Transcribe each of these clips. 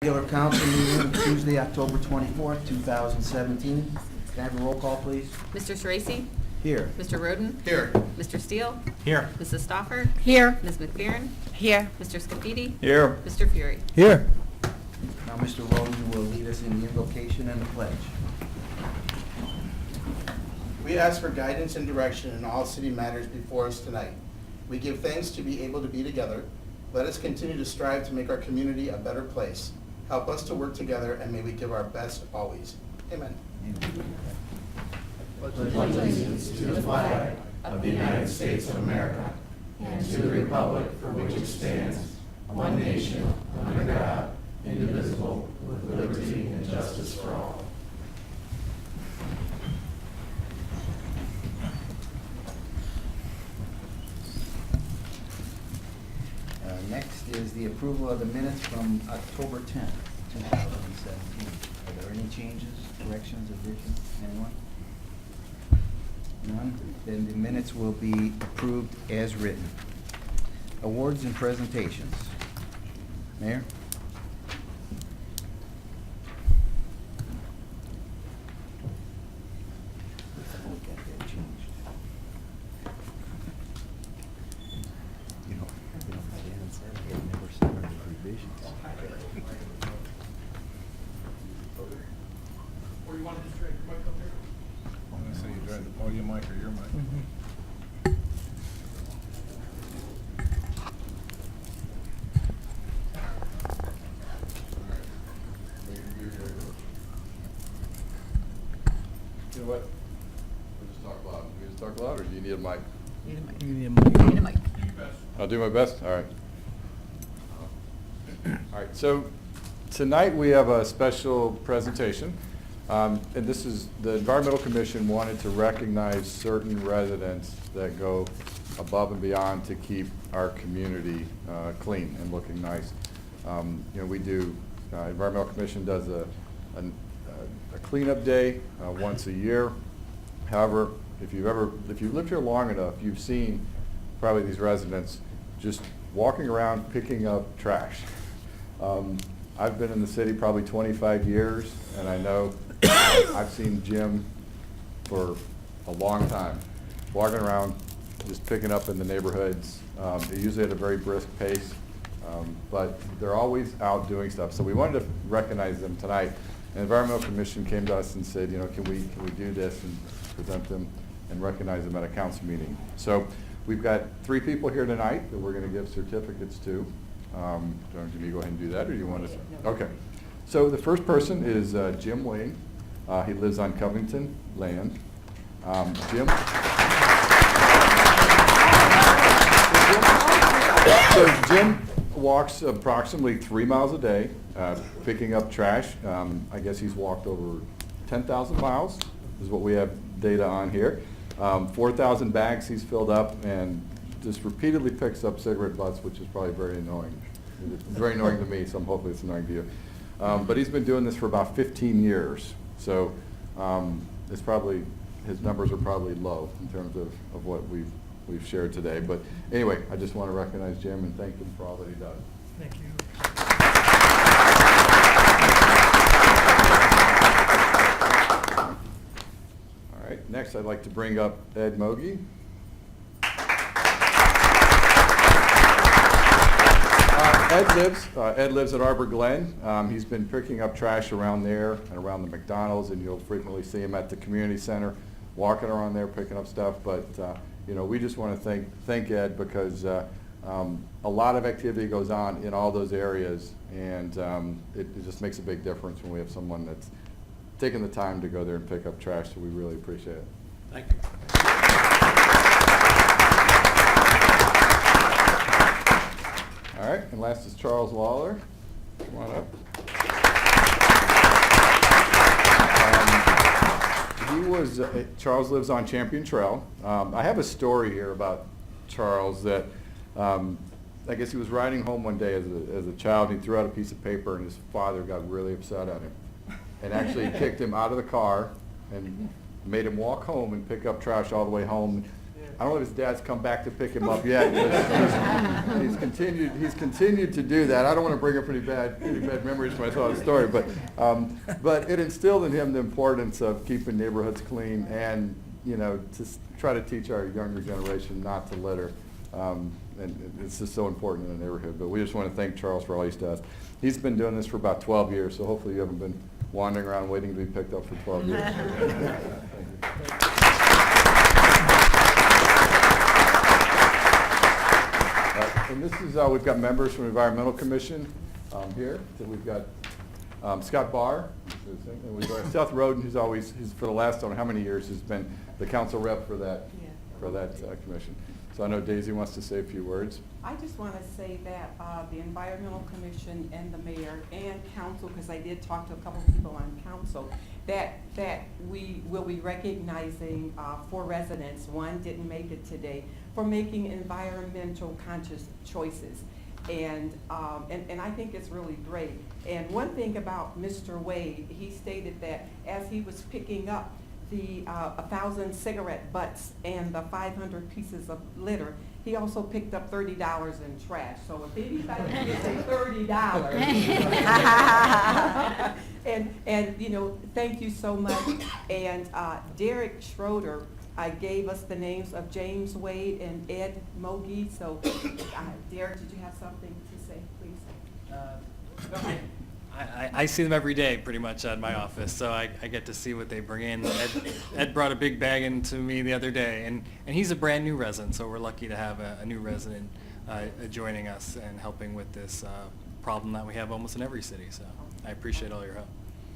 Regular council meeting Tuesday, October 24th, 2017. Can I have a roll call, please? Mr. Shiracy? Here. Mr. Roden? Here. Mr. Steele? Here. Mrs. Stoffer? Here. Ms. McFerrin? Here. Mr. Scafidi? Here. Mr. Fury? Here. Now, Mr. Roden will lead us in the invocation and the pledge. We ask for guidance and direction in all city matters before us tonight. We give thanks to be able to be together. Let us continue to strive to make our community a better place. Help us to work together, and may we give our best always. Amen. Allegiance to the flag of the United States of America and to the republic for which it stands, one nation, under God, indivisible, with liberty and justice for all. Next is the approval of the minutes from October 10th, 2017. Are there any changes, corrections, additions? Anyone? None? Then the minutes will be approved as written. Awards and presentations. Mayor? We'll get that changed. You know, my dad said he had never started revisions. Or you want to just drink your mic up here? I'm going to say you drive the podium mic or your mic. You know what? We'll just talk loud. You just talk loud, or do you need a mic? Need a mic. You need a mic. I'll do my best. All right. All right. So tonight we have a special presentation, and this is the Environmental Commission wanted to recognize certain residents that go above and beyond to keep our community clean and looking nice. You know, we do. Environmental Commission does a cleanup day once a year. However, if you've lived here long enough, you've seen probably these residents just walking around picking up trash. I've been in the city probably 25 years, and I know I've seen Jim for a long time, walking around just picking up in the neighborhoods. They're usually at a very brisk pace, but they're always out doing stuff. So we wanted to recognize them tonight. And the Environmental Commission came to us and said, you know, can we do this and present them and recognize them at a council meeting? So we've got 3 people here tonight that we're going to give certificates to. Do you go ahead and do that, or do you want to? Okay. So the first person is Jim Wayne. He lives on Covington Land. Jim. So Jim walks approximately 3 miles a day, picking up trash. I guess he's walked over 10,000 miles, is what we have data on here. 4,000 bags he's filled up, and just repeatedly picks up cigarette butts, which is probably very annoying. It's very annoying to me, so hopefully it's annoying to you. But he's been doing this for about 15 years, so it's probably, his numbers are probably low in terms of what we've shared today. But anyway, I just want to recognize Jim and thank him for all that he does. Thank you. All right, next I'd like to bring up Ed Mogi. Ed lives at Arbor Glen. He's been picking up trash around there and around the McDonald's, and you'll frequently see him at the community center, walking around there picking up stuff. But you know, we just want to thank Ed, because a lot of activity goes on in all those areas, and it just makes a big difference when we have someone that's taking the time to go there and pick up trash. So we really appreciate it. Thank you. All right, and last is Charles Lawler. Come on up. Charles lives on Champion Trail. I have a story here about Charles that I guess he was riding home one day as a child, and he threw out a piece of paper, and his father got really upset at him and actually kicked him out of the car and made him walk home and pick up trash all the way home. I don't know if his dad's come back to pick him up yet, but he's continued to do that. I don't want to bring up any bad memories when I tell the story, but it instilled in him the importance of keeping neighborhoods clean and, to try to teach our younger generation not to litter. And it's just so important in the neighborhood. But we just want to thank Charles for all he does. He's been doing this for about 12 years, so hopefully you haven't been wandering around waiting to be picked up for 12 years. Thank you. And this is, we've got members from the Environmental Commission here. So we've got Scott Barr, and we've got Seth Roden, who's for the last, I don't know how many years, has been the council rep for that commission. So I know Daisy wants to say a few words. I just want to say that the Environmental Commission and the mayor and council, because I did talk to a couple of people on council, that we will be recognizing 4 residents. One didn't make it today, for making environmental conscious choices. And I think it's really great. And one thing about Mr. Wade, he stated that as he was picking up the 1,000 cigarette butts and the 500 pieces of litter, he also picked up $30 in trash. So if anybody gets a $30, and thank you so much. And Derek Schroeder gave us the names of James Wade and Ed Mogi. So Derek, did you have something to say, please? No, I see them every day pretty much at my office, so I get to see what they bring in. Ed brought a big bag into me the other day, and he's a brand new resident, so we're lucky to have a new resident joining us and helping with this problem that we have almost in every city. So I appreciate all your help.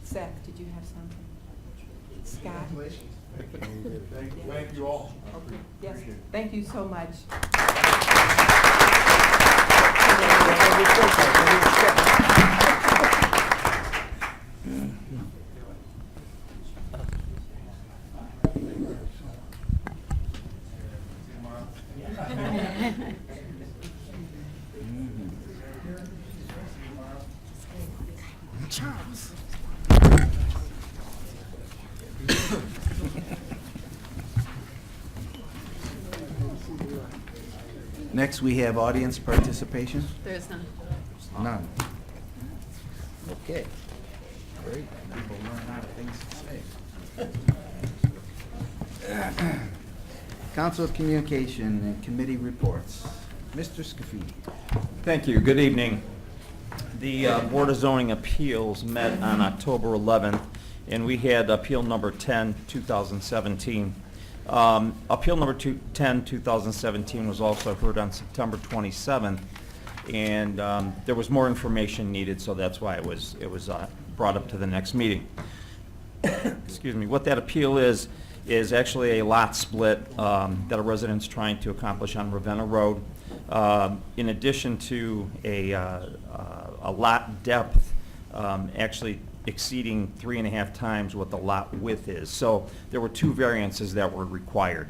Seth, did you have something? Scott? Congratulations. Thank you all. Okay. Yes, thank you so much. Charles. Next, we have audience participation. There's none. None. Okay. Great. People learn out of things to say. Council of Communication and Committee Reports. Mr. Scafidi. Thank you. Good evening. The Board of Zoning Appeals met on October 11th, and we had Appeal Number 10, 2017. Appeal Number 10, 2017 was also heard on September 27th, and there was more information needed, so that's why it was brought up to the next meeting. Excuse me. What that appeal is actually a lot split that a resident's trying to accomplish on Ravenna Road. In addition to a lot depth actually exceeding 3.5 times what the lot width is. So there were 2 variances that were required.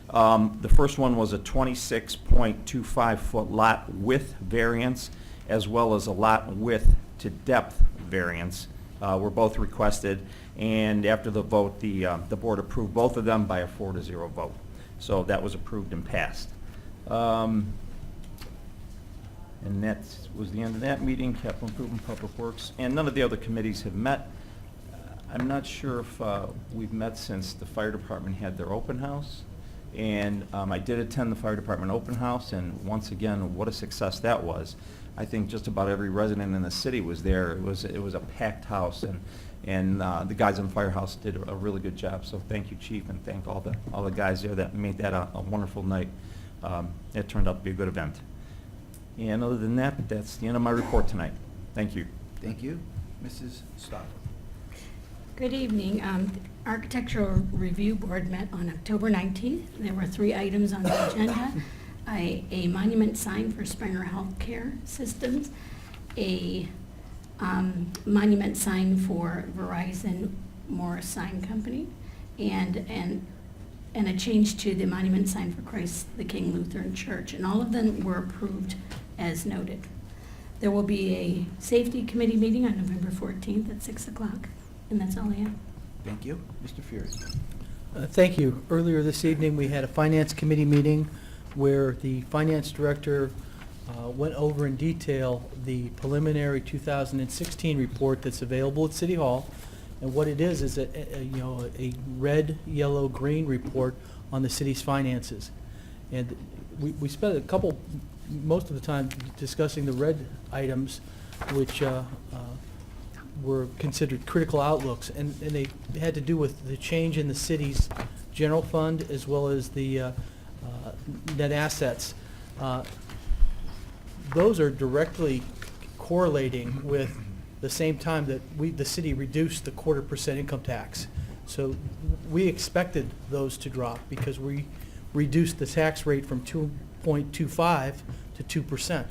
The first one was a 26.25 foot lot width variance, as well as a lot width to depth variance were both requested, and after the vote, the board approved both of them by a 4-0 vote. So that was approved and passed. And that was the end of that meeting. Capital Improvement, Public Works, and none of the other committees have met. I'm not sure if we've met since the fire department had their open house. And I did attend the fire department open house, and once again, what a success that was. I think just about every resident in the city was there. It was a packed house, and the guys in the firehouse did a really good job. So thank you, Chief, and thank all the guys there that made that a wonderful night. It turned out to be a good event. And other than that, that's the end of my report tonight. Thank you. Thank you. Mrs. Stock. Good evening. The Architectural Review Board met on October 19th. There were 3 items on the agenda. A monument sign for Springer Healthcare Systems, a monument sign for Verizon Morris Sign Company, and a change to the monument sign for Christ the King Lutheran Church. And all of them were approved as noted. There will be a safety committee meeting on November 14th at 6 o'clock. And that's all I have. Thank you. Mr. Fury. Thank you. Earlier this evening, we had a Finance Committee meeting where the Finance Director went over in detail the preliminary 2016 report that's available at City Hall. And what it is a red, yellow, green report on the city's finances. And we spent most of the time discussing the red items, which were considered critical outlooks, and they had to do with the change in the city's general fund as well as the net assets. Those are directly correlating with the same time that the city reduced the 0.25% income tax. So we expected those to drop because we reduced the tax rate from 2.25 to 2%.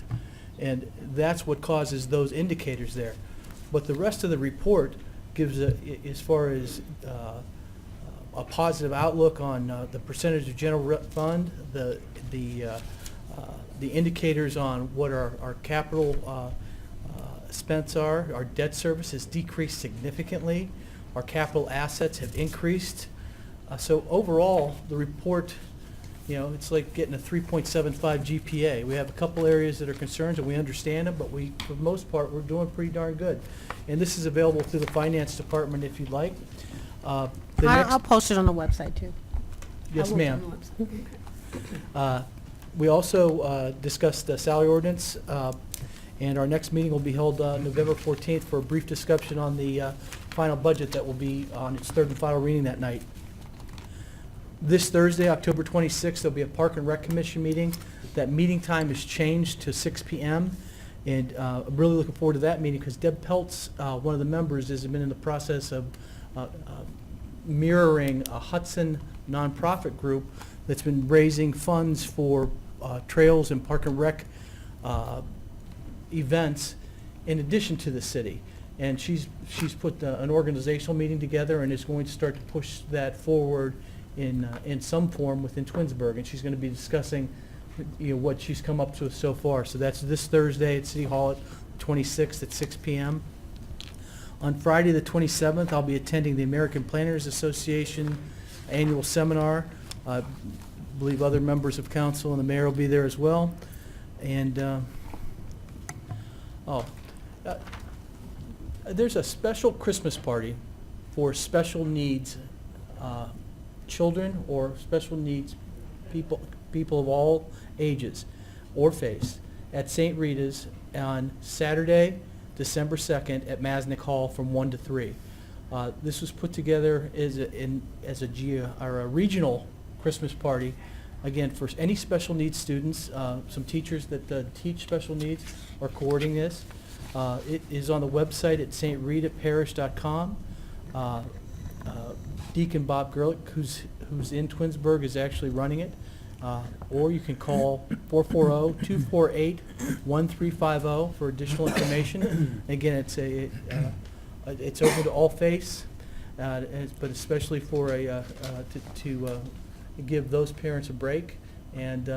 And that's what causes those indicators there. But the rest of the report gives, as far as a positive outlook on the percentage of general fund, the indicators on what our capital expense are. Our debt service has decreased significantly. Our capital assets have increased. So overall, the report, it's like getting a 3.75 GPA. We have a couple areas that are concerns, and we understand them, but for the most part, we're doing pretty darn good. And this is available through the Finance Department if you'd like. I'll post it on the website, too. Yes, I will ma'am. on the website. We also discussed the salary ordinance, and our next meeting will be held November 14th for a brief discussion on the final budget that will be on its third and final reading that night. This Thursday, October 26th, there'll be a Park and Rec Commission meeting. That meeting time is changed to 6 p.m. And I'm really looking forward to that meeting because Deb Peltz, one of the members, has been in the process of mirroring a Hudson nonprofit group that's been raising funds for trails and Park and Rec events in addition to the city. And she's put an organizational meeting together and is going to start to push that forward in some form within Twinsburg, and she's going to be discussing what she's come up to so far. So that's this Thursday at City Hall at 26th at 6 p.m. On Friday the 27th, I'll be attending the American Planners Association annual seminar. I believe other members of council and the mayor will be there as well. And there's a special Christmas party for special needs children or special needs people of all ages or faiths at St. Rita's on Saturday, December 2nd at Masnick Hall from 1 to 3. This was put together as a regional Christmas party, again, for any special needs students. Some teachers that teach special needs are coordinating this. It is on the website at stritaparish.com. Deacon Bob Gerlich, who's in Twinsburg, is actually running it. Or you can call 440-248-1350 for additional information. Again, it's open to all faiths, but especially for to give those parents a break and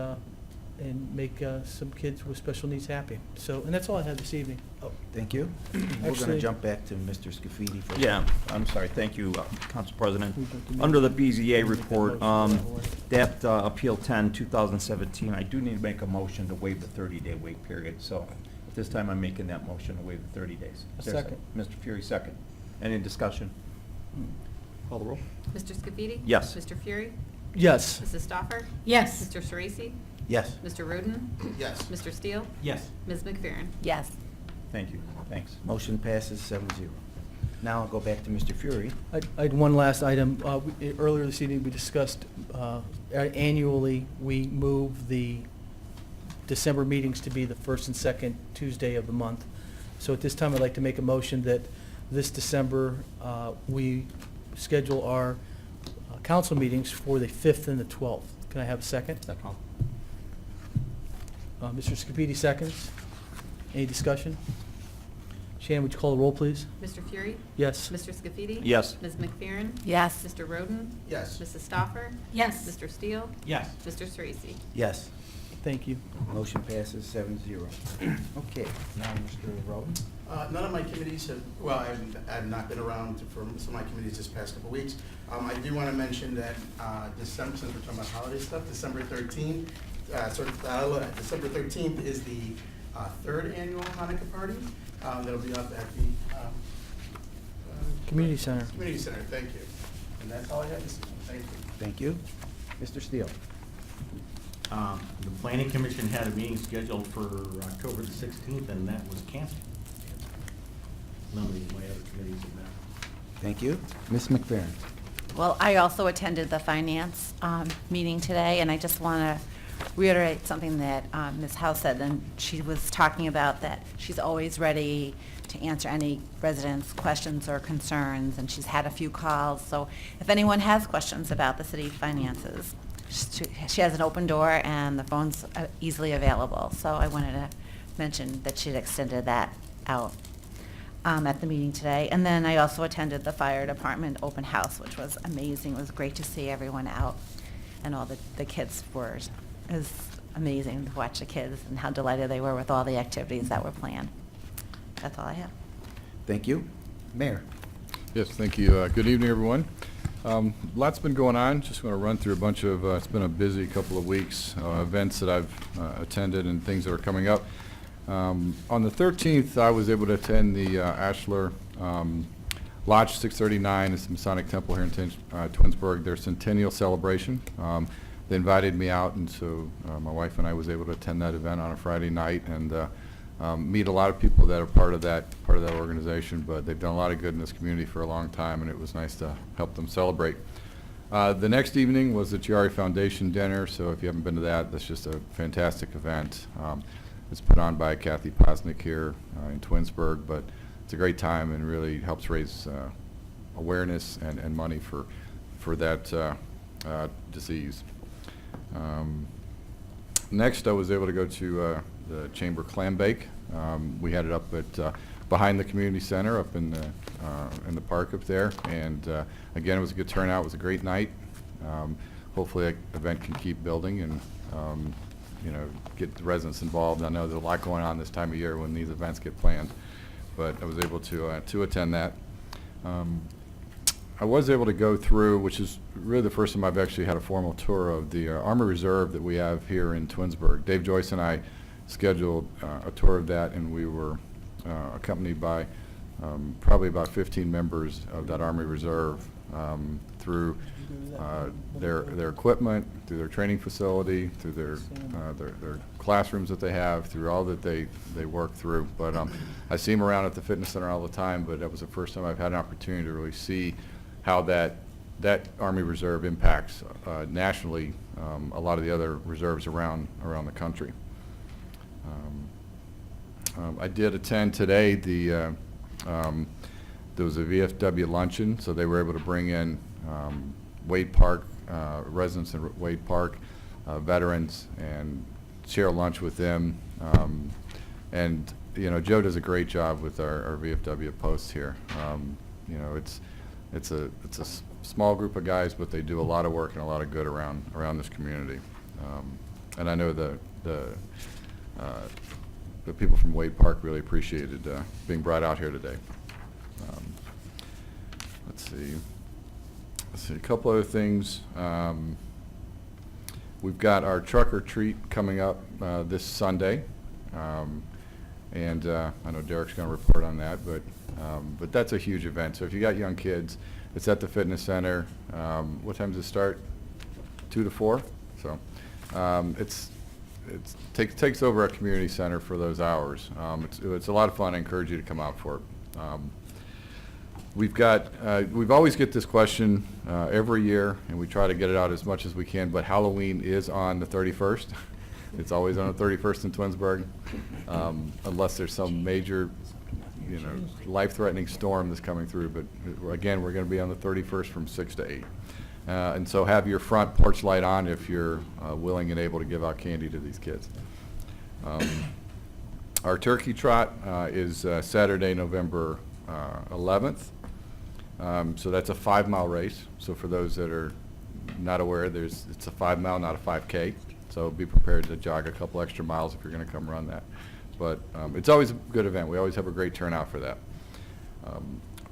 make some kids with special needs happy. So, and that's all I have this evening. Oh, thank you. We're going to Actually- jump back to Mr. Scafidi for. Yeah, I'm sorry. Thank you, Council President. Under the BZA report, that Appeal 10, 2017, I do need to make a motion to waive the 30-day wait period. So at this time, I'm making that motion to waive the 30 days. A Is there second. Mr. Fury, second. Any discussion? Call the roll. Mr. Scafidi? Yes. Mr. Fury? Yes. Mrs. Stoffer? Yes. Mr. Sorese? Yes. Mr. Roden? Yes. Mr. Steele? Yes. Ms. McFerrin? Yes. Thank you. Thanks. Motion passes 7-0. Now I'll go back to Mr. Fury. I had one last item. Earlier this evening, we discussed annually, we move the December meetings to be the first and second Tuesday of the month. So at this time, I'd like to make a motion that this December, we schedule our council meetings for the 5th and the 12th. Can I have a second? Second. Mr. Scapidi seconds. Any discussion? Shannon, would you call the roll, please? Mr. Fury? Yes. Mr. Scafidi? Yes. Ms. McFerrin? Yes. Mr. Roden? Yes. Mrs. Stoffer? Yes. Mr. Steele? Yes. Mr. Sorese? Yes. Thank you. Motion passes 7-0. Okay, now Mr. Roden. None of my committees have, well, I've not been around for some of my committees this past couple of weeks. I do want to mention that December, since we're talking about holiday stuff, December 13th, December 13th is the third annual Hanukkah party. That'll be up at the Community Center. Community Center, thank you. And that's all I have this evening, thank you. Thank you. Mr. Steele? The Planning Commission had a meeting scheduled for October the 16th, and that was canceled. None of my other committees have met. Thank you. Ms. McFerrin? Well, I also attended the finance meeting today, and I just want to reiterate something that Ms. House said, and she was talking about that she's always ready to answer any residents' questions or concerns, and she's had a few calls. So if anyone has questions about the city finances, she has an open door, and the phone's easily available. So I wanted to mention that she'd extended that out at the meeting today. And then I also attended the fire department open house, which was amazing. It was great to see everyone out, and all the kids were. It was amazing to watch the kids and how delighted they were with all the activities that were planned. That's all I have. Thank you. Mayor? Yes, thank you. Good evening, everyone. Lots been going on. Just want to run through a bunch of, it's been a busy couple of weeks, events that I've attended and things that are coming up. On the 13th, I was able to attend the Ashlar Lodge 639, it's the Masonic Temple here in Twinsburg, their centennial celebration. They invited me out, and so my wife and I was able to attend that event on a Friday night and meet a lot of people that are part of that organization. But they've done a lot of good in this community for a long time, and it was nice to help them celebrate. The next evening was the Chiari Foundation dinner, so if you haven't been to that, that's just a fantastic event. It's put on by Kathy Posnick here in Twinsburg, but it's a great time and really helps raise awareness and money for that disease. Next, I was able to go to the Chamber Clam Bake. We had it up at behind the community center up in the park up there, and again, it was a good turnout. It was a great night. Hopefully, the event can keep building and get the residents involved. I know there's a lot going on this time of year when these events get planned, but I was able to attend that. I was able to go through, which is really the first time I've actually had a formal tour of the Army Reserve that we have here in Twinsburg. Dave Joyce and I scheduled a tour of that, and we were accompanied by probably about 15 members of that Army Reserve through their equipment, through their training facility, through their classrooms that they have, through all that they work through. But I see them around at the fitness center all the time, but that was the first time I've had an opportunity to really see how that Army Reserve impacts nationally a lot of the other reserves around the country. I did attend today there was a VFW luncheon, so they were able to bring in Wade Park residents in Wade Park, veterans, and share lunch with them. And Joe does a great job with our VFW posts here. It's a small group of guys, but they do a lot of work and a lot of good around this community. And I know the people from Wade Park really appreciated being brought out here today. Let's see, a couple other things. We've got our truck or treat coming up this Sunday, and I know Derek's going to report on that, but that's a huge event. So if you got young kids, it's at the fitness center. What time does it start? 2 to 4. So it takes over a community center for those hours. It's a lot of fun. I encourage you to come out for it. We've always get this question every year, and we try to get it out as much as we can, but Halloween is on the 31st. It's always on the 31st in Twinsburg, unless there's some major, life-threatening storm that's coming through. But again, we're going to be on the 31st from 6 to 8. And so have your front porch light on if you're willing and able to give out candy to these kids. Our turkey trot is Saturday, November 11th. So that's a 5-mile race. So for those that are not aware, it's a 5 mile, not a 5K. So be prepared to jog a couple extra miles if you're going to come run that. but it's always a good event. We always have a great turnout for that.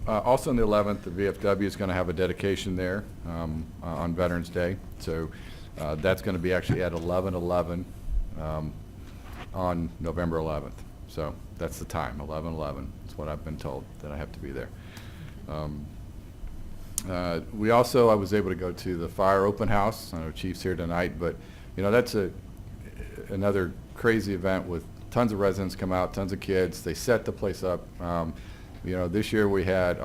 Also on the 11th, the VFW is going to have a dedication there on Veterans Day. So that's going to be actually at 11:11 on November 11th. So that's the time, 11:11. That's what I've been told, that I have to be there. I was able to go to the fire open house. I know Chief's here tonight, but that's another crazy event with tons of residents come out, tons of kids. They set the place up. This year we had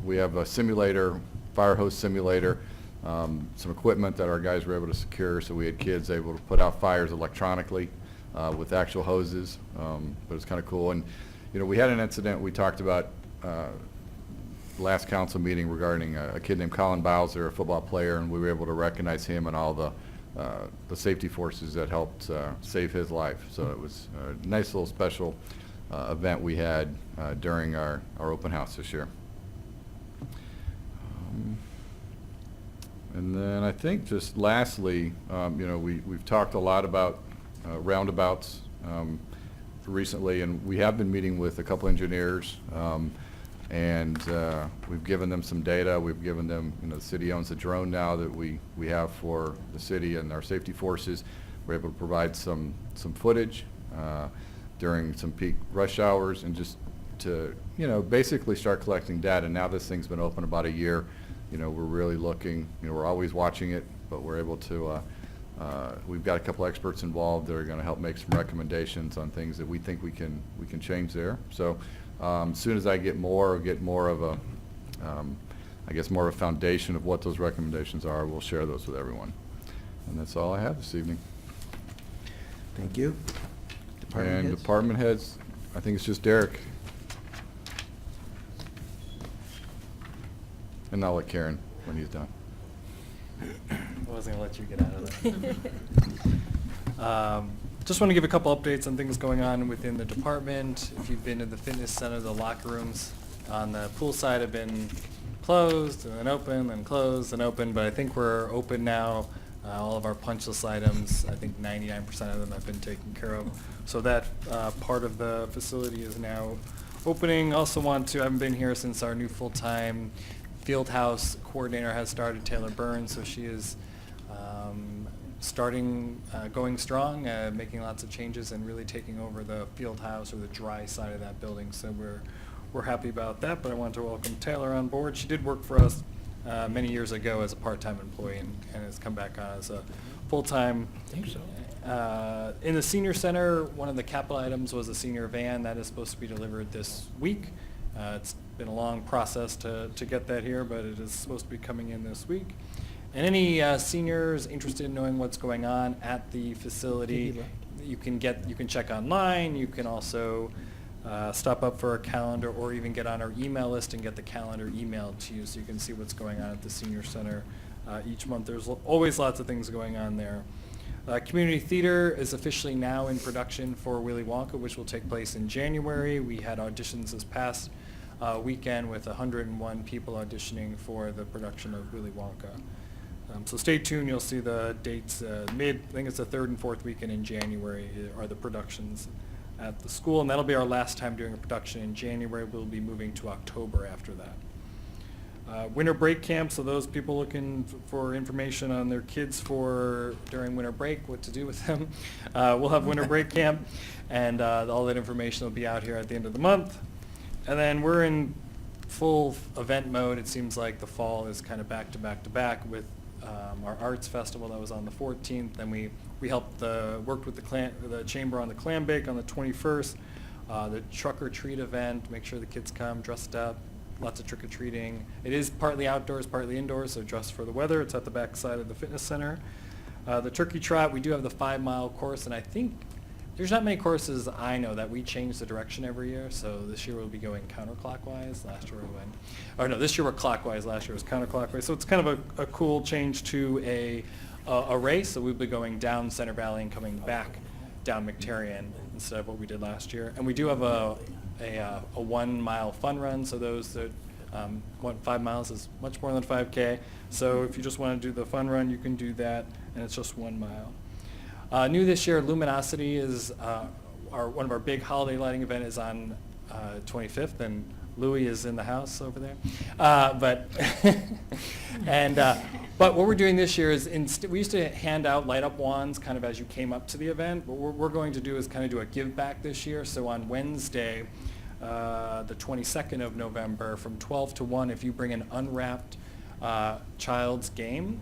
we have a simulator, fire hose simulator, some equipment that our guys were able to secure, so we had kids able to put out fires electronically with actual hoses, but it's kind of cool. And we had an incident we talked about last council meeting regarding a kid named Colin Bowser, a football player, and we were able to recognize him and all the safety forces that helped save his life. So it was a nice little special event we had during our open house this year. And then I think just lastly, we've talked a lot about roundabouts recently, and we have been meeting with a couple engineers, and we've given them some data. We've given them, the city owns a drone now that we have for the city and our safety forces. We're able to provide some footage during some peak rush hours, and just to basically start collecting data. Now this thing's been open about a year. We're really looking. We're always watching it, but we're able to. We've got a couple experts involved that are going to help make some recommendations on things that we think we can change there. So as soon as I get more of a, I guess more of a foundation of what those recommendations are, we'll share those with everyone. And that's all I have this evening. Thank you. Department heads? Department heads, I think it's just Derek. And I'll let Karen when he's done. I wasn't going to let you get out of that. Just want to give a couple updates on things going on within the department. If you've been to the fitness center, the locker rooms on the pool side have been closed and then open and closed and open, but I think we're open now. All of our punch list items, I think 99% of them have been taken care of. So that part of the facility is now opening. I haven't been here since our new full-time field house coordinator has started, Taylor Burns, so she is going strong, making lots of changes and really taking over the field house or the dry side of that building. So we're happy about that, but I want to welcome Taylor on board. She did work for us many years ago as a part-time employee and has come back on as a full-time. I think so. In the senior center, one of the capital items was a senior van that is supposed to be delivered this week. It's been a long process to get that here, but it is supposed to be coming in this week. And any seniors interested in knowing what's going on at the facility, you can check online. You can also stop up for a calendar, or even get on our email list and get the calendar emailed to you, so you can see what's going on at the senior center each month. There's always lots of things going on there. Community theater is officially now in production for Willy Wonka, which will take place in January. We had auditions this past weekend with 101 people auditioning for the production of Willy Wonka. So stay tuned. You'll see the dates. I think it's the 3rd and 4th weekend in January are the productions at the school, and that'll be our last time doing a production in January. We'll be moving to October after that. Winter break camp, so those people looking for information on their kids during winter break, what to do with them, we'll have winter break camp, and all that information will be out here at the end of the month. And then we're in full event mode. It seems like the fall is kind of back to back to back with our arts festival that was on the 14th. Then we worked with the chamber on the clam bake on the 21st. The truck or treat event, make sure the kids come dressed up. Lots of trick-or-treating. It is partly outdoors, partly indoors, so dress for the weather. It's at the back side of the fitness center. The turkey trot, we do have the 5-mile course, and I think there's not many courses I know that we change the direction every year. So this year we'll be going counterclockwise. This year we're clockwise. Last year was counterclockwise. So it's kind of a cool change to a race. So we'll be going down Center Valley and coming back down McTarrian instead of what we did last year. And we do have a 1-mile fun run. So those that want 5 miles is much more than 5K. So if you just want to do the fun run, you can do that, and it's just 1 mile. New this year, Luminosity is one of our big holiday lighting event is on 25th, and Louis is in the house over there. But what we're doing this year is we used to hand out light up wands kind of as you came up to the event. What we're going to do is kind of do a give back this year. So on Wednesday, the 22nd of November, from 12 to 1, if you bring an unwrapped child's game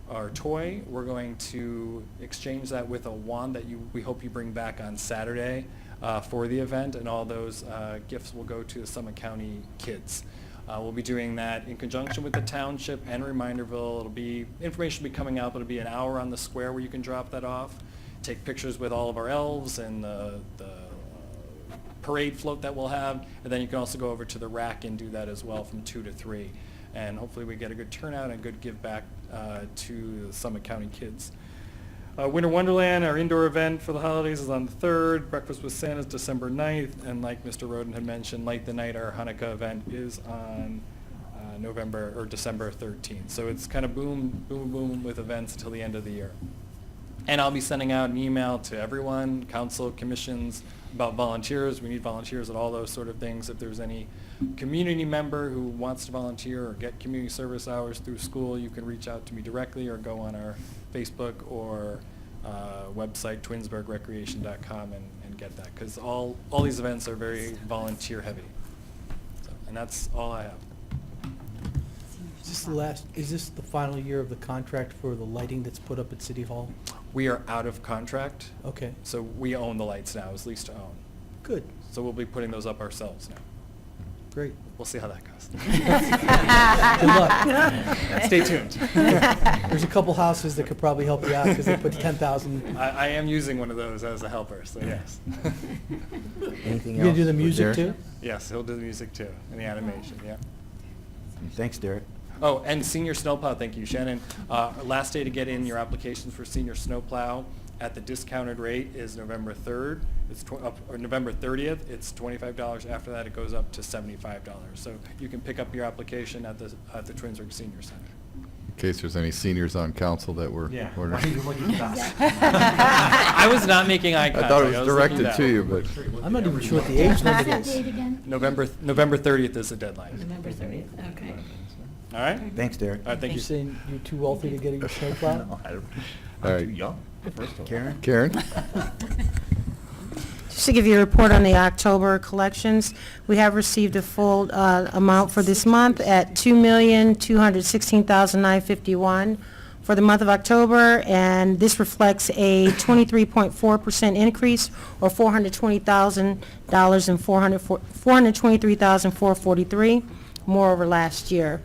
or toy, we're going to exchange that with a wand that we hope you bring back on Saturday for the event, and all those gifts will go to the Summit County kids. We'll be doing that in conjunction with the township and Reminderville. Information will be coming out, but it'll be an hour on the square where you can drop that off. Take pictures with all of our elves and the parade float that we'll have, and then you can also go over to the rack and do that as well from 2 to 3. And hopefully we get a good turnout and good give back to the Summit County kids. Winter Wonderland, our indoor event for the holidays, is on the 3rd. Breakfast with Santa is December 9th. And like Mr. Roden had mentioned, Light the Night, our Hanukkah event, is on December 13th. So it's kind of boom, boom, boom with events until the end of the year. And I'll be sending out an email to everyone, council, commissions, about volunteers. We need volunteers at all those sort of things. If there's any community member who wants to volunteer or get community service hours through school, you can reach out to me directly or go on our Facebook or website, twinsburgrecreation.com, and get that, because all these events are very volunteer heavy. So, and that's all I have. Is this the final year of the contract for the lighting that's put up at City Hall? We are out of contract. Okay. So we own the lights now, it's leased to own. Good. So we'll be putting those up ourselves now. Great. We'll see how that goes. Good luck. Stay tuned. There's a couple houses that could probably help you out because they put 10,000. I am using one of those as a helper, so yes. Anything You gonna else do the for music Derek? too? Yes, he'll do the music too, and the animation, yeah. Thanks, Derek. Oh, and senior snowplow, thank you, Shannon. Last day to get in your applications for senior snowplow at the discounted rate is November 3rd. It's or November 30th. It's $25. After that, it goes up to $75. So you can pick up your application at the Twinsburg Senior Center. In case there's any seniors on council that were wondering. I was not making eye contact. I thought it was looking directed down. to you, but. I'm not even sure what the age limit What's that is. date again? November 30th is the deadline. November 30th, okay. All right? Thanks, Derek. All right, thank You you. saying you're too wealthy to get a snowplow? All right. young, first of all. Karen? Karen? Just to give you a report on the October collections, we have received a full amount for this month at $2,216,951 for the month of October, and this reflects a 23.4% increase, or $420,000 and $423,443 more over last year.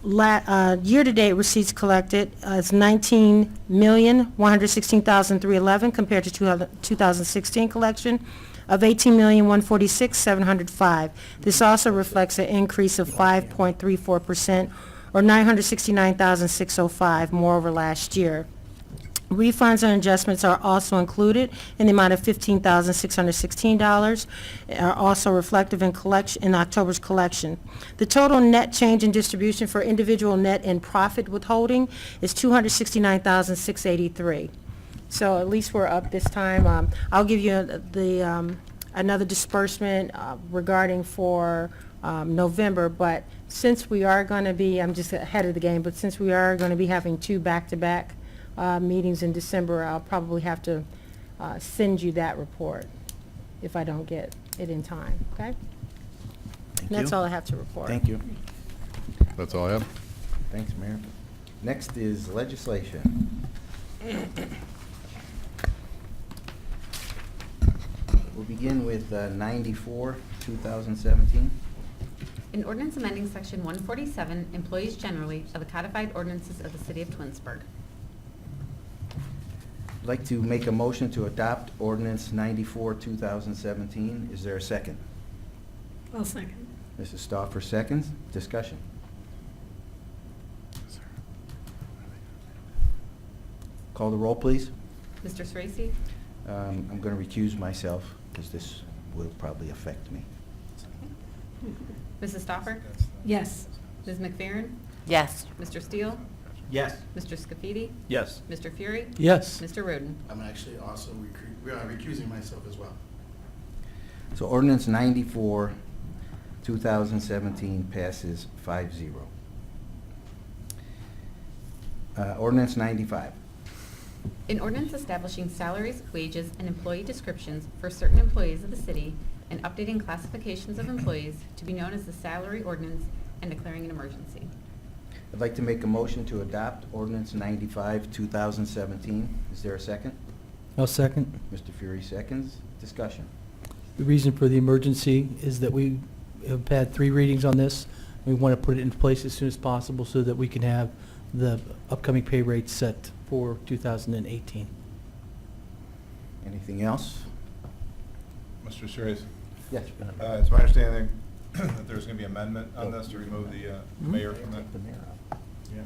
Year-to-date receipts collected is $19,116,311 compared to 2016 collection of $18,146,705. This also reflects an increase of 5.34%, or $969,605 more over last year. Refunds and adjustments are also included in the amount of $15,616, are also reflective in October's collection. The total net change in distribution for individual net and profit withholding is $269,683. So at least we're up this time. I'll give you another disbursement regarding for November, but since we are going to be, I'm just ahead of the game, but since we are going to be having 2 back-to-back meetings in December, I'll probably have to send you that report if I don't get it in time, okay? Thank That's you. all I have to report. Thank you. That's all I have. Thanks, Mayor. Next is legislation. We'll begin with 94, 2017. An ordinance amending section 147, employees generally, of the codified ordinances of the city of Twinsburg. I'd like to make a motion to adopt ordinance 94, 2017. Is there a second? I'll second. Mrs. Stauffer seconds. Discussion. Call the roll, please. Mr. Sorese? I'm going to recuse myself because this will probably affect me. Mrs. Stoffer? Yes. Ms. McFerrin? Yes. Mr. Steele? Yes. Mr. Scafidi? Yes. Mr. Fury? Yes. Mr. Roden? I'm actually also recusing myself as well. So ordinance 94, 2017 passes 5-0. Ordinance 95. An ordinance establishing salaries, wages, and employee descriptions for certain employees of the city and updating classifications of employees to be known as the salary ordinance and declaring an emergency. I'd like to make a motion to adopt ordinance 95, 2017. Is there a second? I'll second. Mr. Fury seconds. Discussion. The reason for the emergency is that we have had 3 readings on this. We want to put it in place as soon as possible so that we can have the upcoming pay rates set for 2018. Anything else? Mr. Serious? Yes. It's my understanding that there's going to be amendment on this to remove the mayor from that. Yeah.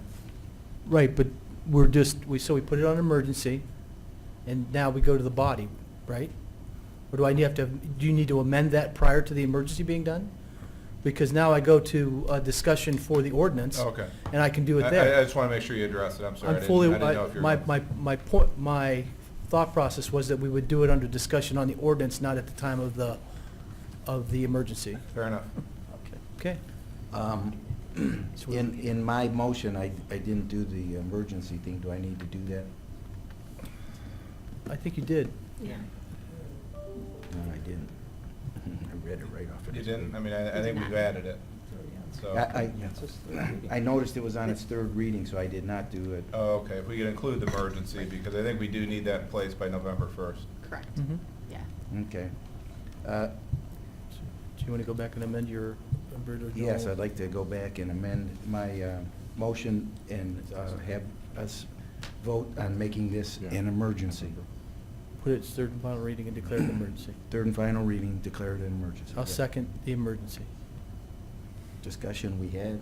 Right, but we put it on emergency, and now we go to the body, right? Or do you need to amend that prior to the emergency being done? Because now I go to a discussion for the ordinance. Oh, okay. And I can do it there. I just want to make sure you address it. I'm sorry. I'm fully, I didn't know if you were my thought process was that we would do it under discussion on the ordinance, not at the time of the emergency. Fair enough. Okay. In my motion, I didn't do the emergency thing. Do I need to do that? I think you did. Yeah. No, I didn't. I read it right off of You this didn't? page. I mean, I think we've added it. So. I noticed it was on its 3rd reading, so I did not do it. Oh, okay. If we could include the emergency, because I think we do need that in place by November 1st. Correct. Mhm. Yeah. Okay. Do you want to go back and amend your original? Yes, I'd like to go back and amend my motion and have us vote on making this an emergency. Put its 3rd and final reading and declare it an emergency. 3rd and final reading, declared an emergency. I'll second the emergency. Discussion we had.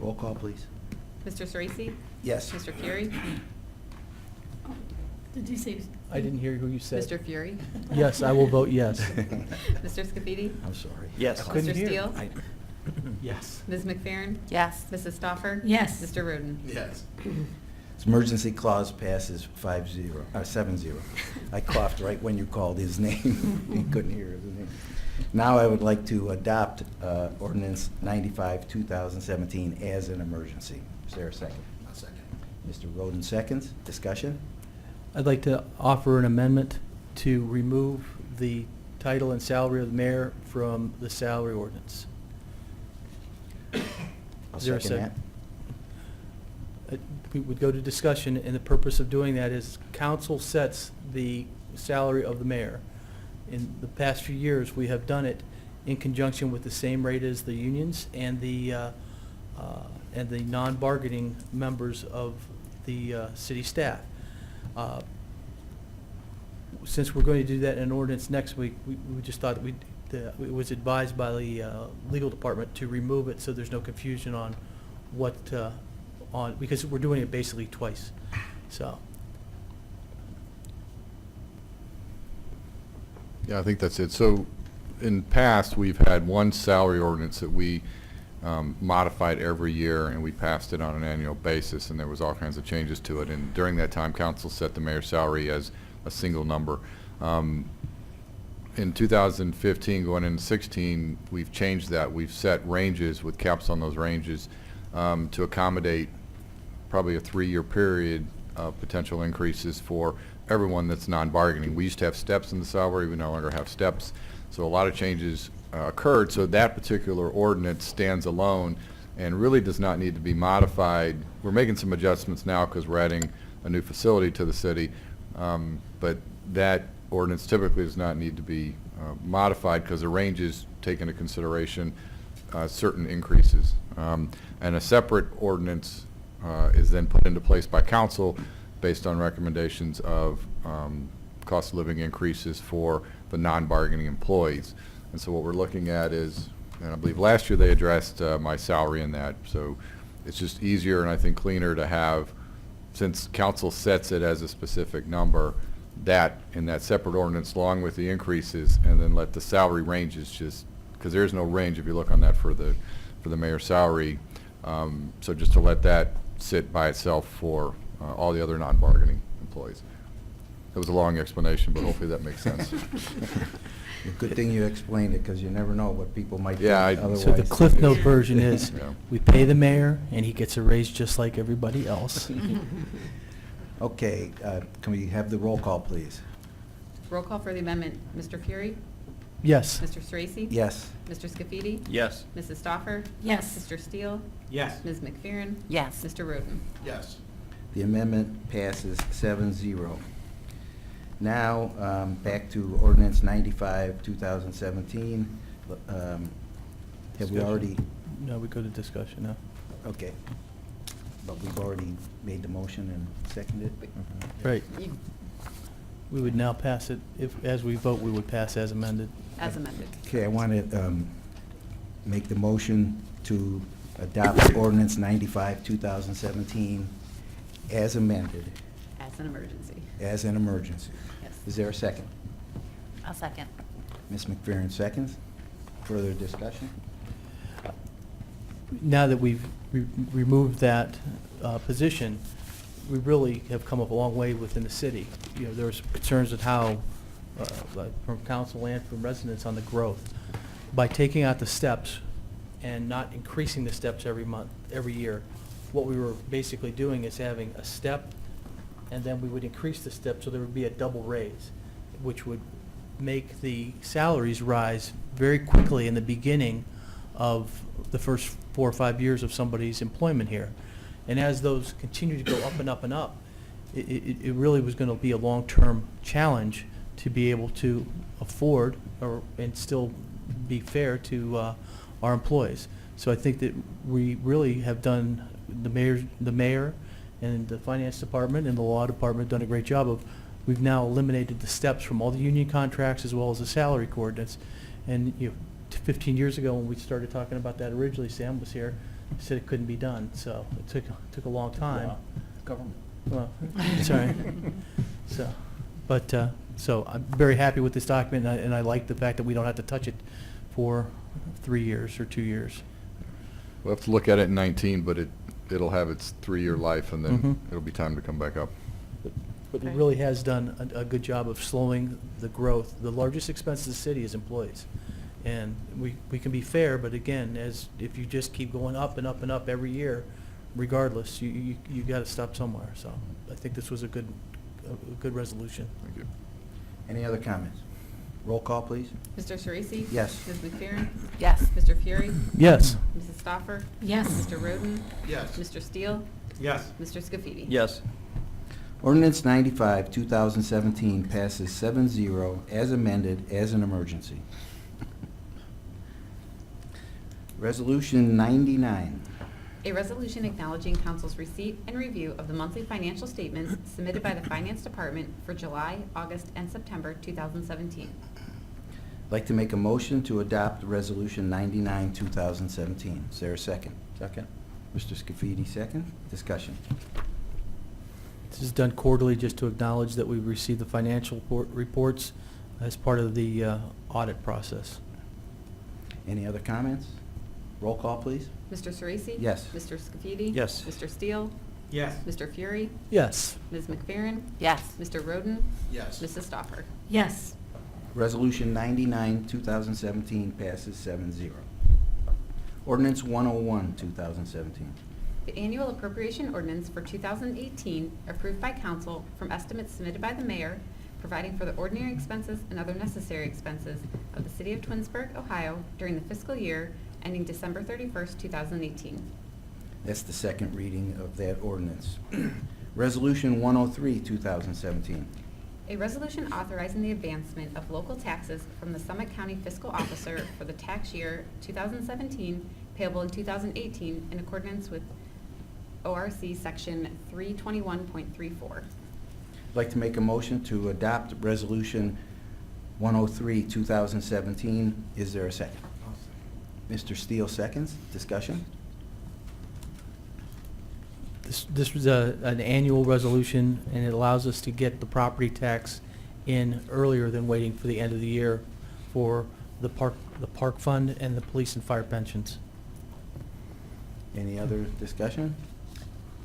Roll call, please. Mr. Sorese? Yes. Mr. Fury? Did you say? I didn't hear who you said. Mr. Fury? Yes, I will vote yes. Mr. Scafidi? I'm sorry. Yes. I couldn't Mr. hear. Steele? Yes. Ms. McFerrin? Yes. Mrs. Stoffer? Yes. Mr. Roden? Yes. This emergency clause passes 7-0. I coughed right when you called his name. You couldn't hear his name. Now I would like to adopt ordinance 95, 2017 as an emergency. Is there a second? I'll second. Mr. Roden seconds. Discussion? I'd like to offer an amendment to remove the title and salary of the mayor from the salary ordinance. I'll Is there a second second? We would go to discussion, and the purpose of doing that is council sets the salary of the mayor. In the past few years, we have done it in conjunction with the same rate as the unions and the non-bargaining members of the city staff. Since we're going to do that in an ordinance next week, we just thought it was advised by the legal department to remove it so there's no confusion on what, because we're doing it basically twice, so. Yeah, I think that's it. So in past, we've had one salary ordinance that we modified every year, and we passed it on an annual basis, and there was all kinds of changes to it. And during that time, council set the mayor's salary as a single number. In 2015, going into 16, we've changed that. We've set ranges with caps on those ranges to accommodate probably a 3-year period of potential increases for everyone that's non-bargaining. We used to have steps in the salary. We no longer have steps. So a lot of changes occurred. So that particular ordinance stands alone and really does not need to be modified. We're making some adjustments now because we're adding a new facility to the city. But that ordinance typically does not need to be modified because the ranges take into consideration certain increases. And a separate ordinance is then put into place by council based on recommendations of cost of living increases for the non-bargaining employees. And so what we're looking at is, and I believe last year they addressed my salary in that, so it's just easier and I think cleaner to have, since council sets it as a specific number, that in that separate ordinance along with the increases, and then let the salary ranges just, because there is no range if you look on that for the mayor's salary, So just to let that sit by itself for all the other non-bargaining employees. That was a long explanation, but hopefully that makes sense. Good thing you explained it, because you never know what people might think Yeah, otherwise. So the Cliff Note version is, Yeah. we pay the mayor, and he gets a raise just like everybody else. Okay, can we have the roll call, please? Roll call for the amendment, Mr. Fury, Yes. Mr. Sorese? Yes. Mr. Scafidi? Yes. Mrs. Stoffer? Yes. Mr. Steele? Yes. Ms. McFerrin? Yes. Mr. Roden? Yes. The amendment passes 7-0. Now, back to ordinance 95, 2017. Have we Discussion. already, No, we go to discussion now. okay. But we've already made the motion and seconded? Right. You- We would now pass it, if, as we vote, we would pass as amended. As amended. Okay, I want to make the motion to adopt ordinance 95, 2017 as amended, As an emergency. as an emergency. Yes. Is there a second? I'll second. Ms. McFerrin seconds. Further discussion? Now that we've removed that position, we really have come up a long way within the city. You know, there was concerns at how, like from council and from residents on the growth. By taking out the steps and not increasing the steps every month, every year, what we were basically doing is having a step, and then we would increase the step, so there would be a double raise, which would make the salaries rise very quickly in the beginning of the first 4 or 5 years of somebody's employment here. And as those continue to go up and up and up, it really was going to be a long-term challenge to be able to afford and still be fair to our employees. So I think that we really have done, the mayor and the finance department and the law department have done a great job of, we've now eliminated the steps from all the union contracts as well as the salary coordinates. And 15 years ago, when we started talking about that originally, Sam was here, said it couldn't be done, so it took a long time. Government. Well, sorry. So I'm very happy with this document, and I like the fact that we don't have to touch it for 3 years or 2 years. We'll have to look at it in 19, but it'll have its 3-year life, and then Mhm. it'll be time to come back up. But it really has done a good job of slowing the growth. The largest expense of the city is employees. And we can be fair, but again, if you just keep going up and up and up every year, regardless, you got to stop somewhere. So I think this was a good resolution. Thank you. Any other comments? Roll call, please. Mr. Sorese? Yes. Ms. McFerrin? Yes. Mr. Fury? Yes. Mrs. Stoffer? Yes. Mr. Roden? Yes. Mr. Steele? Yes. Mr. Scafidi? Yes. Ordinance 95, 2017 passes 7-0 as amended as an emergency. Resolution 99. A resolution acknowledging council's receipt and review of the monthly financial statements submitted by the Finance Department for July, August, and September 2017. I'd like to make a motion to adopt Resolution 99, 2017. Is there a second? Second. Mr. Scafidi, second. Discussion. This is done quarterly just to acknowledge that we've received the financial reports as part of the audit process. Any other comments? Roll call, please. Mr. Sorese? Yes. Mr. Scafidi? Yes. Mr. Steele? Yes. Mr. Fury? Yes. Ms. McFerrin? Yes. Mr. Roden? Yes. Mrs. Stoffer? Yes. Resolution 99, 2017 passes 7-0. Ordinance 101, 2017. The annual appropriation ordinance for 2018 approved by council from estimates submitted by the mayor, providing for the ordinary expenses and other necessary expenses of the city of Twinsburg, Ohio during the fiscal year ending December 31st, 2018. That's the second reading of that ordinance. Resolution 103, 2017. A resolution authorizing the advancement of local taxes from the Summit County Fiscal Officer for the tax year 2017 payable in 2018 in accordance with ORC Section 321.34. I'd like to make a motion to adopt Resolution 103, 2017. Is there a second? Mr. Steele seconds. Discussion? This was an annual resolution, and it allows us to get the property tax in earlier than waiting for the end of the year for the park fund and the police and fire pensions. Any other discussion?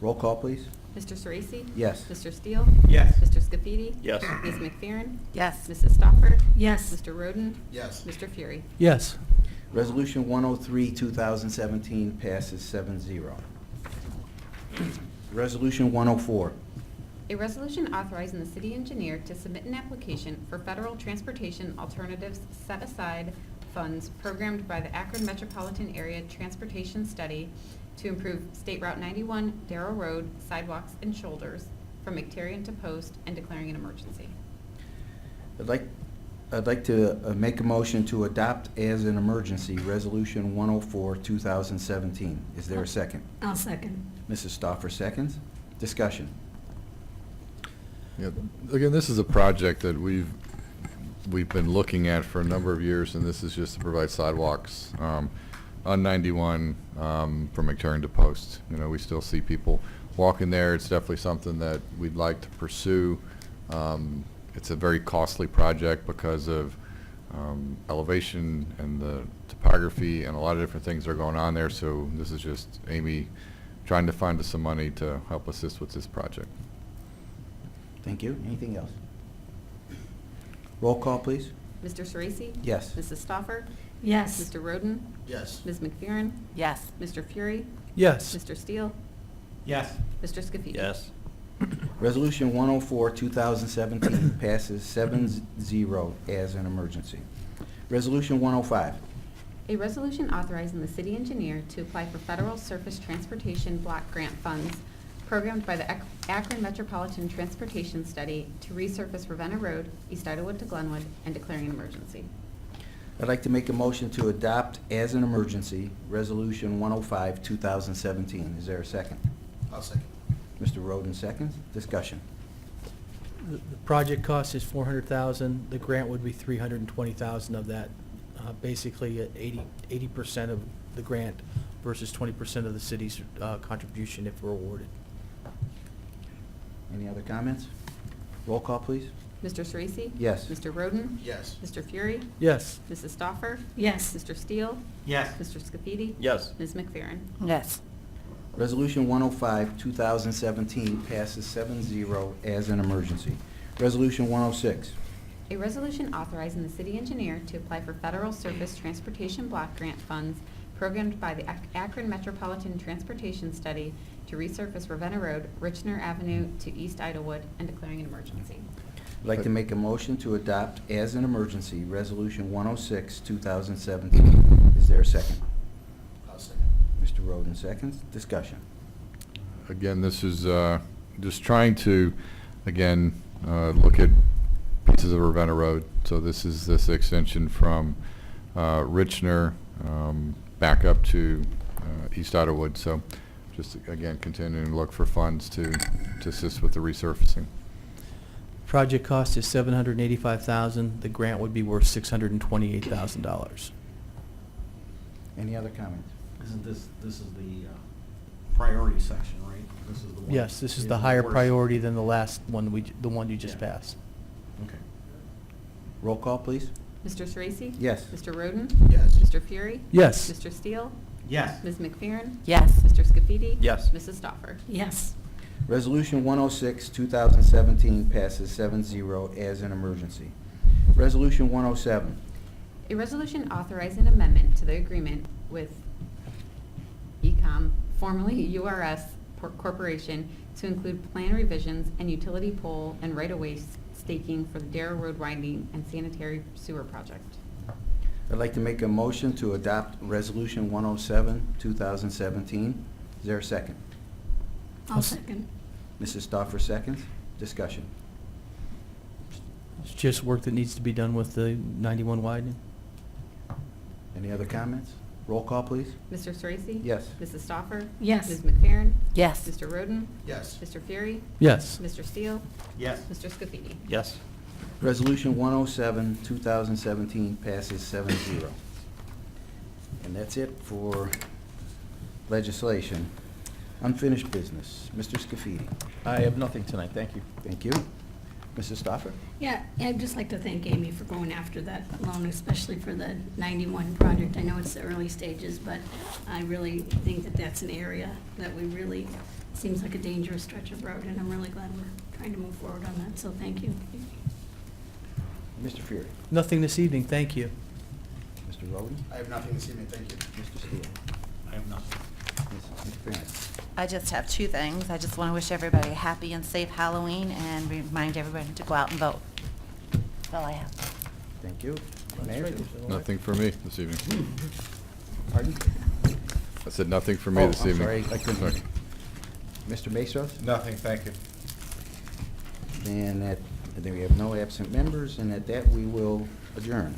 Roll call, please. Mr. Sorese? Yes. Mr. Steele? Yes. Mr. Scafidi? Yes. Ms. McFerrin? Yes. Mrs. Stoffer? Yes. Mr. Roden? Yes. Mr. Fury? Yes. Resolution 103, 2017 passes 7-0. Resolution 104. A resolution authorizing the city engineer to submit an application for federal transportation alternatives set-aside funds programmed by the Akron Metropolitan Area Transportation Study to improve State Route 91, Darrow Road, sidewalks and shoulders from McTerrian to Post and declaring an emergency. I'd like to make a motion to adopt as an emergency Resolution 104, 2017. Is there a second? I'll second. Mrs. Stoffer seconds. Discussion. Yeah, again, this is a project that we've been looking at for a number of years, and this is just to provide sidewalks on 91 from McTerrian to Post. You know, we still see people walking there. It's definitely something that we'd like to pursue. It's a very costly project because of elevation and the topography and a lot of different things that are going on there. So this is just Amy trying to find us some money to help assist with this project. Thank you. Anything else? Roll call, please. Mr. Sorese? Yes. Mrs. Stoffer? Yes. Mr. Roden? Yes. Ms. McFerrin? Yes. Mr. Fury? Yes. Mr. Steele? Yes. Mr. Scafidi? Yes. Resolution 104, 2017 passes 7-0 as an emergency. Resolution 105. A resolution authorizing the city engineer to apply for federal surface transportation block grant funds programmed by the Akron Metropolitan Transportation Study to resurface Ravenna Road, East Idawood to Glenwood, and declaring an emergency. I'd like to make a motion to adopt as an emergency Resolution 105, 2017. Is there a second? I'll second. Mr. Roden seconds. Discussion. The project cost is $400,000. The grant would be $320,000 of that. Basically, 80% of the grant versus 20% of the city's contribution if we're awarded. Any other comments? Roll call, please. Mr. Sorese? Yes. Mr. Roden? Yes. Mr. Fury? Yes. Mrs. Stoffer? Yes. Mr. Steele? Yes. Mr. Scafidi? Yes. Ms. McFerrin? Yes. Resolution 105, 2017 passes 7-0 as an emergency. Resolution 106. A resolution authorizing the city engineer to apply for federal surface transportation block grant funds programmed by the Akron Metropolitan Transportation Study to resurface Ravenna Road, Richner Avenue to East Idawood, and declaring an emergency. I'd like to make a motion to adopt as an emergency Resolution 106, 2017. Is there a second? I'll second. Mr. Roden seconds. Discussion. Again, this is just trying to, again, look at pieces of Ravenna Road. So this is this extension from Richner back up to East Idawood. So just, again, continuing to look for funds to assist with the resurfacing. Project cost is $785,000. The grant would be worth $628,000. Any other comments? Isn't this is the priority section, right? This is the one. Yes, this is it's the higher worst. priority than the last one, the one you just Yeah. passed. Okay. Roll call, please. Mr. Sorese? Yes. Mr. Roden? Yes. Mr. Fury? Yes. Mr. Steele? Yes. Ms. McFerrin? Yes. Mr. Scafidi? Yes. Mrs. Stoffer? Yes. Resolution 106, 2017 passes 7-0 as an emergency. Resolution 107. A resolution authorizing amendment to the agreement with ECOM, formerly URS Corporation, to include plan revisions and utility pole and right-of-way staking for the Darrow Road widening and sanitary sewer project. I'd like to make a motion to adopt Resolution 107, 2017. Is there a second? I'll second. Mrs. Stoffer seconds. Discussion. It's just work that needs to be done with the 91 widening. Any other comments? Roll call, please. Mr. Sorese? Yes. Mrs. Stoffer? Yes. Ms. McFerrin? Yes. Mr. Roden? Yes. Mr. Fury? Yes. Mr. Steele? Yes. Mr. Scafidi? Yes. Resolution 107, 2017 passes 7-0. And that's it for legislation. Unfinished business. Mr. Scafidi. I have nothing tonight, thank you. Thank you. Mrs. Stoffer? Yeah, I'd just like to thank Amy for going after that loan, especially for the 91 project. I know it's the early stages, but I really think that that's an area that we really, seems like a dangerous stretch of road, and I'm really glad we're trying to move forward on that, so thank you. Mr. Fury? Nothing this evening, thank you. Mr. Roden? I have nothing this evening, thank you. Mr. Steele? I have nothing. Ms. Grant? I just have two things. I just want to wish everybody a happy and safe Halloween and remind everybody to go out and vote. That's all I have. Thank you. That's Mayor? right, there's no- Nothing for me this evening. Pardon? I said nothing for me Oh, this I'm evening. sorry, I couldn't hear. Sorry. Mr. Maestros? Nothing, thank you. And then we have no absent members, and at that, we will adjourn.